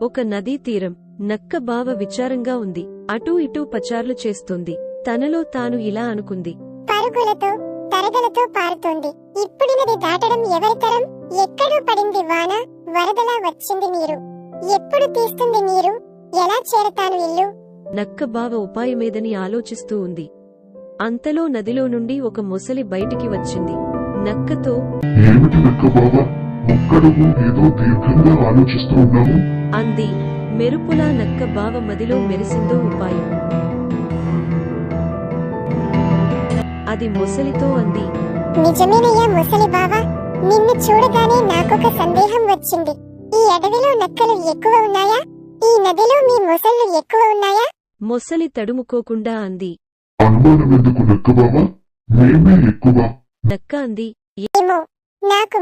ఒక నదీ తీరం. నక్క బావ విచారంగా ఉంది. అటూ ఇటూ పచార్లు చేస్తోంది. తనలో తాను ఇలా అనుకుంది. పరుగులతో తరగలతో పారుతోంది. ఇప్పుడు నది దాటడం ఎవరితరం? ఎక్కడో పడింది వాన, వరదలా వచ్చింది నీరు. ఎప్పుడు తీస్తుంది నీరు? ఎలా చేరతాను ఇల్లు? నక్క బావ ఉపాయమేదని ఆలోచిస్తూ ఉంది. అంతలో నదిలో నుండి ఒక మొసలి బయటికి వచ్చింది. నక్కతో, ఏమిటి నక్క బావ, ఒక్కడుగు ఏదో దీర్ఘంగా ఆలోచిస్తూ ఉన్నావు? అంది. మెరుపులా నక్క బావ మదిలో మెరిసిందో ఉపాయం. అది మొసలితో అంది. నిజమేనయ్యా ముసలి బావా, నిన్ను చూడగానే నాకొక సందేహం వచ్చింది. ఈ అడవిలో నక్కలు ఎక్కువ ఉన్నాయా? ఈ నదిలో మీ మొసళ్ళు ఎక్కువ ఉన్నాయా? మొసలి తడుముకోకుండా అంది. అనుమానమెందుకు నక్క బావ, మేమే ఎక్కువ. నక్క అంది. ఏమో, నాకు